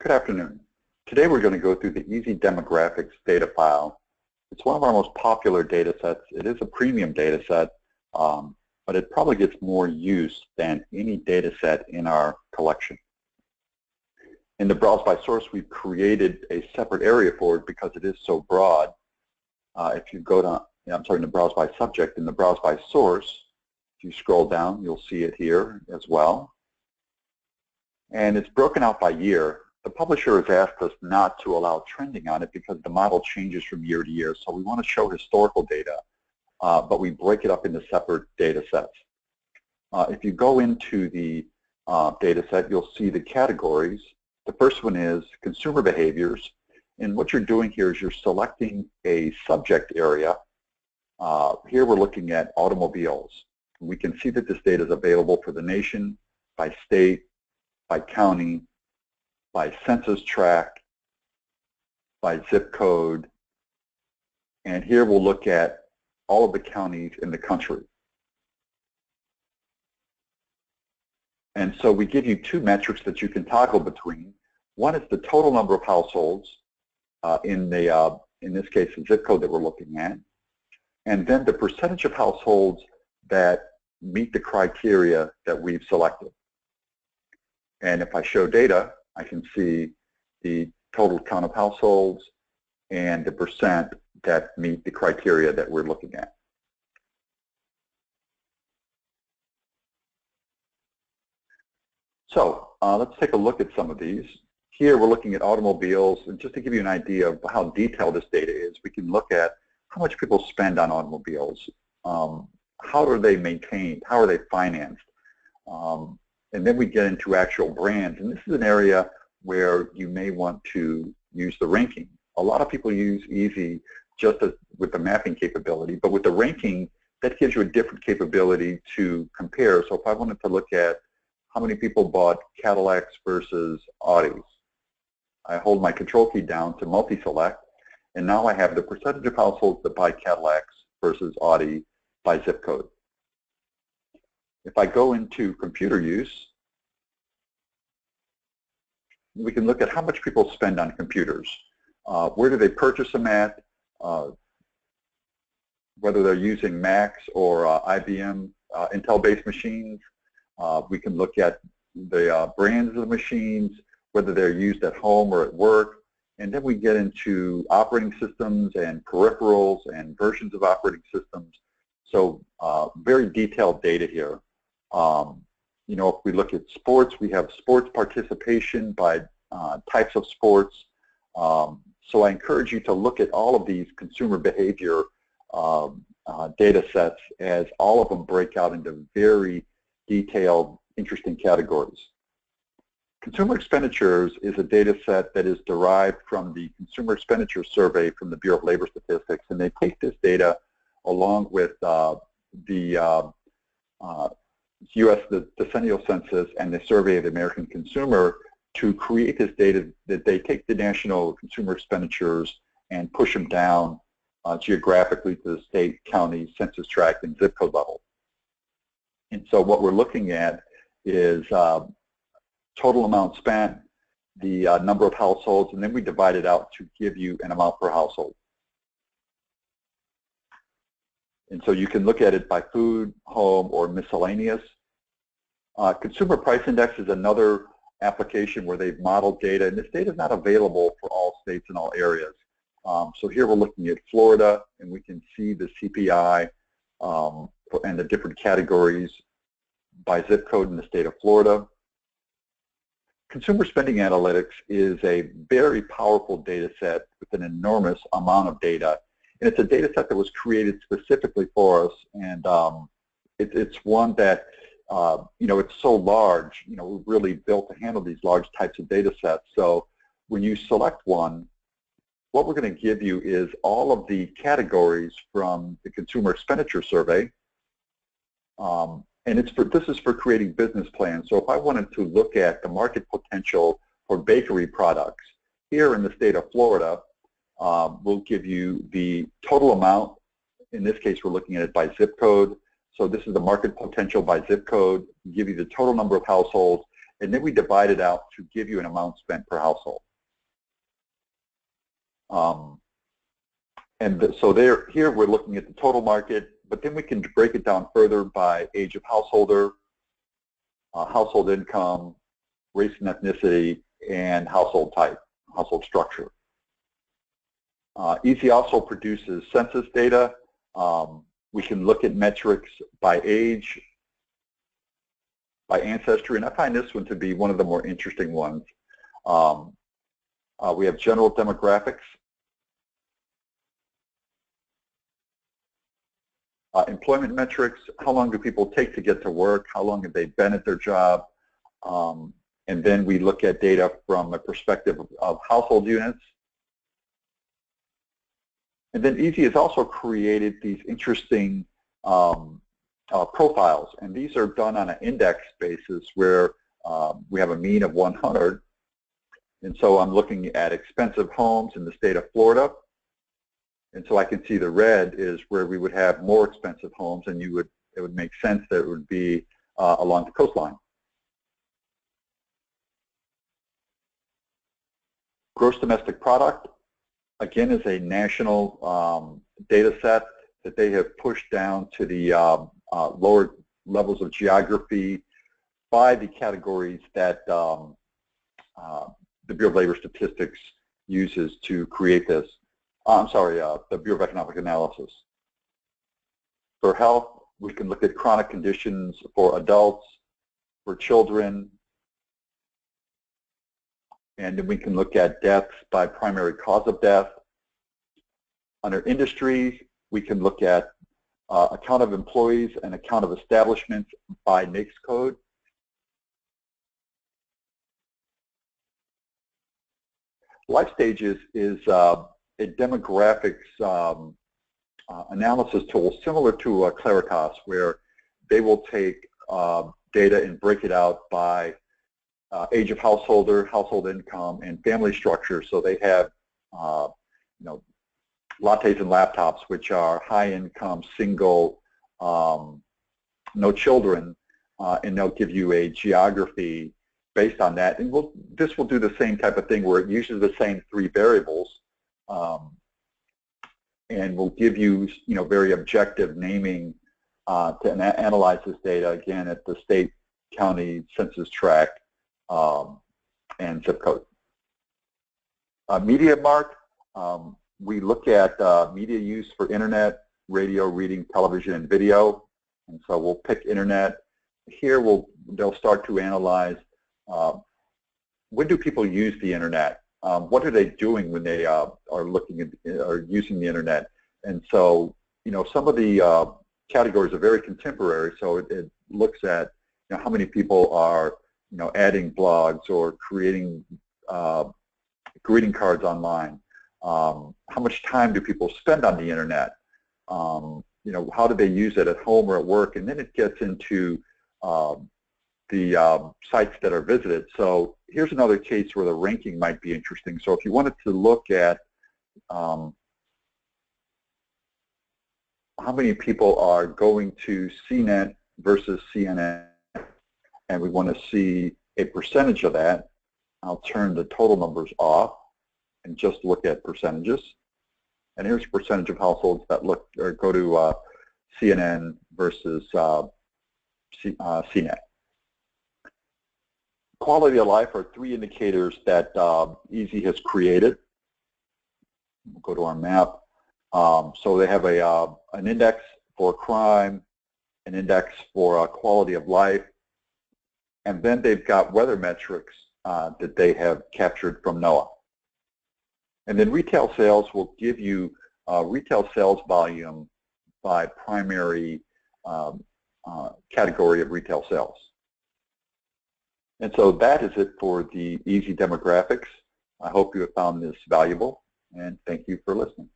Good afternoon. Today we're going to go through the EASI Demographics data file. It's one of our most popular data sets. It is a premium data set, but it probably gets more use than any data set in our collection. In the Browse by Source, we've created a separate area for it because it is so broad. If you go to, in the Browse by Subject, in the Browse by Source, if you scroll down, you'll see it here as well. And it's broken out by year. The publisher has asked us not to allow trending on it because the model changes from year to year. So we want to show historical data, but we break it up into separate data sets. If you go into the data set, you'll see the categories. The first one is consumer behaviors. And what you're doing here is you're selecting a subject area. Here we're looking at automobiles. We can see that this data is available for the nation, by state, by county, by census tract, by zip code, and here we'll look at all of the counties in the country. And so we give you two metrics that you can toggle between. One is the total number of households in this case, the zip code that we're looking at, and then the percentage of households that meet the criteria that we've selected. And if I show data, I can see the total count of households and the percent that meet the criteria that we're looking at. So let's take a look at some of these. Here we're looking at automobiles, and just to give you an idea of how detailed this data is, we can look at how much people spend on automobiles, how are they maintained, how are they financed, and then we get into actual brands, and this is an area where you may want to use the ranking. A lot of people use EASI just with the mapping capability, but with the ranking, that gives you a different capability to compare. So if I wanted to look at how many people bought Cadillacs versus Audis, I hold my control key down to multi-select, and now I have the percentage of households that buy Cadillacs versus Audi by zip code. If I go into computer use, we can look at how much people spend on computers. Where do they purchase them at, whether they're using Macs or IBM Intel-based machines. We can look at the brands of the machines, whether they're used at home or at work. And then we get into operating systems and peripherals and versions of operating systems. So very detailed data here. If we look at sports, we have sports participation by types of sports. So I encourage you to look at all of these consumer behavior data sets, as all of them break out into very detailed, interesting categories. Consumer expenditures is a data set that is derived from the Consumer Expenditure Survey from the Bureau of Labor Statistics, and they take this data along with the U.S. the Decennial Census and the Survey of the American Consumer to create this data that they take the national consumer expenditures and push them down geographically to the state, county, census tract, and zip code level. And so what we're looking at is total amount spent, the number of households, and then we divide it out to give you an amount per household. And so you can look at it by food, home, or miscellaneous. Consumer Price Index is another application where they've modeled data, and this data is not available for all states and all areas. So here we're looking at Florida, and we can see the CPI and the different categories by zip code in the state of Florida. Consumer Spending Analytics is a very powerful data set with an enormous amount of data. And it's a data set that was created specifically for us, and it's one that, it's so large, we're really built to handle these large types of data sets. So when you select one, what we're going to give you is all of the categories from the Consumer Expenditure Survey, and this is for creating business plans. So if I wanted to look at the market potential for bakery products here in the state of Florida, we'll give you the total amount. In this case, we're looking at it by zip code. So this is the market potential by zip code. We'll give you the total number of households, and then we divide it out to give you an amount spent per household. Here we're looking at the total market, but then we can break it down further by age of householder, household income, race and ethnicity, and household type, household structure. EASI also produces census data. We can look at metrics by age, by ancestry, and I find this one to be one of the more interesting ones. We have general demographics, employment metrics, how long do people take to get to work, how long have they been at their job, and then we look at data from a perspective of household units. And then EASI has also created these interesting profiles, and these are done on an index basis where we have a mean of 100. And so I'm looking at expensive homes in the state of Florida. And so I can see the red is where we would have more expensive homes, and it would make sense that it would be along the coastline. Gross domestic product, again, is a national data set that they have pushed down to the lower levels of geography by the categories that the Bureau of Labor Statistics uses to create this. The Bureau of Economic Analysis. For health, we can look at chronic conditions for adults, for children, and then we can look at deaths by primary cause of death. Under industries, we can look at account of employees and account of establishments by NAICS code. Life stages is a demographics analysis tool similar to Claritas, where they will take data and break it out by age of householder, household income, and family structure. So they have, lattes and laptops, which are high income, single, no children, and they'll give you a geography based on that. And this will do the same type of thing where it uses the same 3 variables and will give you, very objective naming to analyze this data, again, at the state, county, census tract, and zip code. Media mark, we look at media use for internet, radio, reading, television, and video. And so we'll pick internet. Here they'll start to analyze when do people use the internet? What are they doing when they are looking at or using the internet? And so, some of the categories are very contemporary. So it looks at how many people are adding blogs or creating greeting cards online. How much time do people spend on the internet? How do they use it at home or at work? And then it gets into the sites that are visited. So here's another case where the ranking might be interesting. So if you wanted to look at how many people are going to CNET versus CNN, and we want to see a percentage of that, I'll turn the total numbers off and just look at percentages. And here's a percentage of households that go to CNN versus CNET. Quality of life are 3 indicators that EASI has created. We'll go to our map. So they have an index for crime, an index for quality of life, and then they've got weather metrics that they have captured from NOAA. And then retail sales will give you retail sales volume by primary category of retail sales. And so that is it for the EASI demographics. I hope you have found this valuable, and thank you for listening.